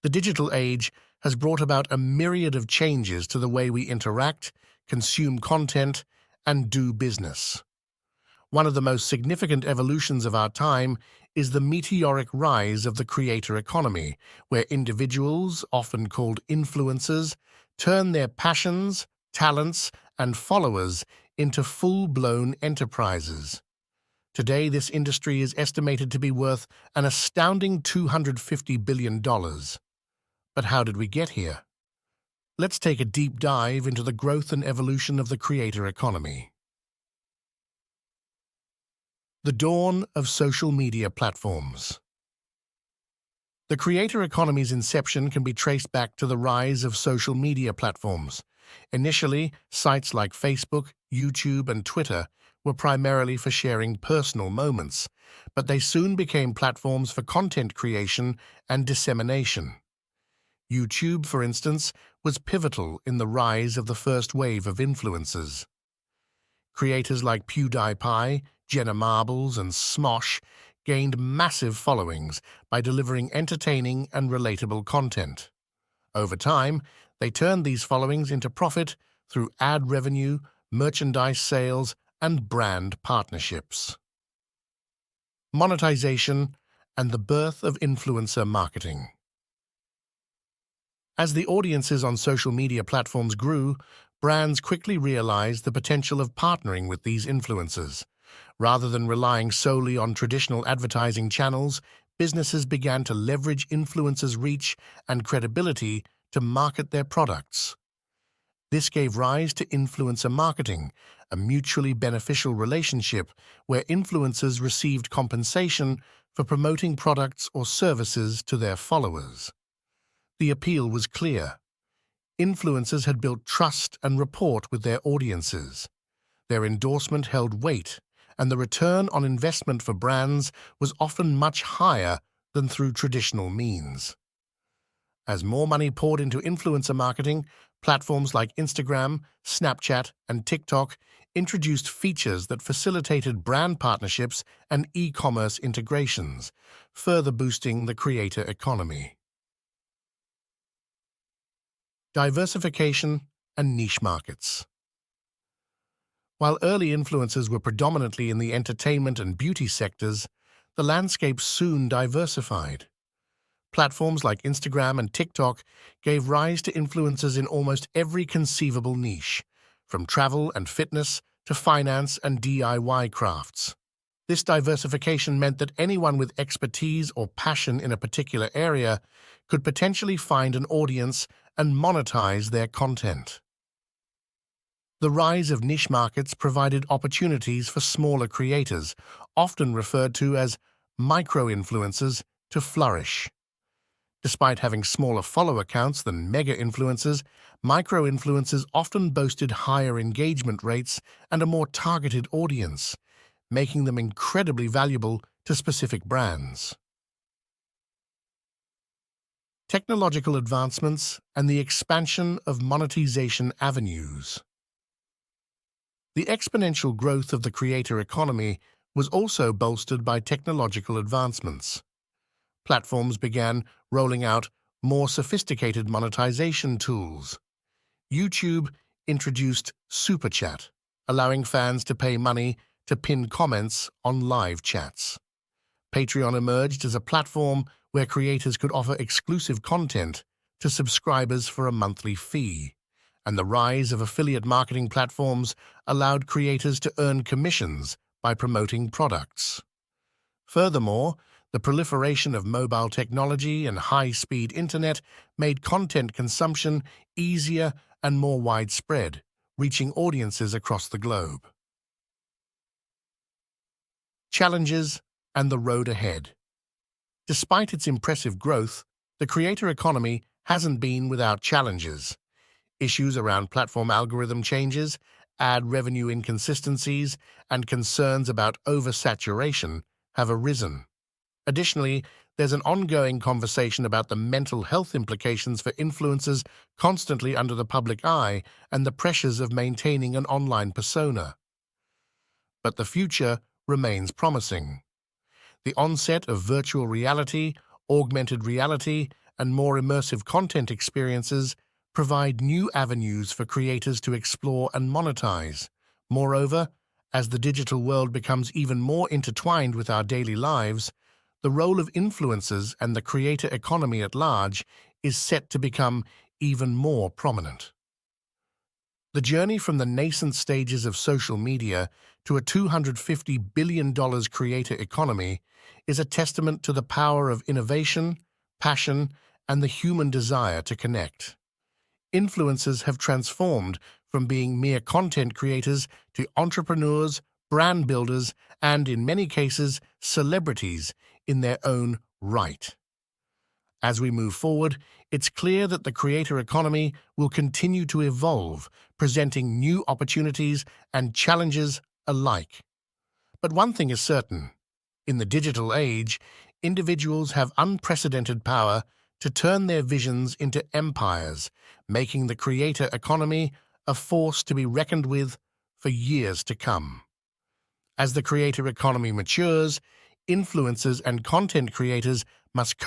The digital age has brought about a myriad of changes to the way we interact, consume content, and do business. One of the most significant evolutions of our time is the meteoric rise of the creator economy, where individuals, often called influencers, turn their passions, talents, and followers into full-blown enterprises. Today, this industry is estimated to be worth an astounding $250 billion. But how did we get here? Let's take a deep dive into the growth and evolution of the creator economy. The dawn of social media platforms. The creator economy's inception can be traced back to the rise of social media platforms. Initially, sites like Facebook, YouTube, and Twitter were primarily for sharing personal moments, but they soon became platforms for content creation and dissemination. YouTube, for instance, was pivotal in the rise of the first wave of influencers. Creators like PewDiePie, Jenna Marbles, and Smosh gained massive followings by delivering entertaining and relatable content. Over time, they turned these followings into profit through ad revenue, merchandise sales, and brand partnerships. Monetization and the birth of influencer marketing. As the audiences on social media platforms grew, brands quickly realized the potential of partnering with these influencers. Rather than relying solely on traditional advertising channels, businesses began to leverage influencers' reach and credibility to market their products. This gave rise to influencer marketing, a mutually beneficial relationship where influencers received compensation for promoting products or services to their followers. The appeal was clear. Influencers had built trust and rapport with their audiences. Their endorsement held weight, and the return on investment for brands was often much higher than through traditional means. As more money poured into influencer marketing, platforms like Instagram, Snapchat, and TikTok introduced features that facilitated brand partnerships and e-commerce integrations, further boosting the creator economy. Diversification and niche markets. While early influencers were predominantly in the entertainment and beauty sectors, the landscape soon diversified. Platforms like Instagram and TikTok gave rise to influencers in almost every conceivable niche, from travel and fitness to finance and DIY crafts. This diversification meant that anyone with expertise or passion in a particular area could potentially find an audience and monetize their content. The rise of niche markets provided opportunities for smaller creators, often referred to as micro-influencers, to flourish. Despite having smaller follower counts than mega-influencers, micro-influencers often boasted higher engagement rates and a more targeted audience, making them incredibly valuable to specific brands. Technological advancements and the expansion of monetization avenues. The exponential growth of the creator economy was also bolstered by technological advancements. Platforms began rolling out more sophisticated monetization tools. YouTube introduced Super Chat, allowing fans to pay money to pin comments on live chats. Patreon emerged as a platform where creators could offer exclusive content to subscribers for a monthly fee, and the rise of affiliate marketing platforms allowed creators to earn commissions by promoting products. Furthermore, the proliferation of mobile technology and high-speed internet made content consumption easier and more widespread, reaching audiences across the globe. Challenges and the road ahead. Despite its impressive growth, the creator economy hasn't been without challenges. Issues around platform algorithm changes, ad revenue inconsistencies, and concerns about oversaturation have arisen. Additionally, there's an ongoing conversation about the mental health implications for influencers constantly under the public eye and the pressures of maintaining an online persona. But the future remains promising. The onset of virtual reality, augmented reality, and more immersive content experiences provide new avenues for creators to explore and monetize. Moreover, as the digital world becomes even more intertwined with our daily lives, the role of influencers and the creator economy at large is set to become even more prominent. The journey from the nascent stages of social media to a $250 billion creator economy is a testament to the power of innovation, passion, and the human desire to connect. Influencers have transformed from being mere content creators to entrepreneurs, brand builders, and, in many cases, celebrities in their own right. As we move forward, it's clear that the creator economy will continue to evolve, presenting new opportunities and challenges alike. But one thing is certain: in the digital age, individuals have unprecedented power to turn their visions into empires, making the creator economy a force to be reckoned with for years to come. As the creator economy matures, influencers and content creators must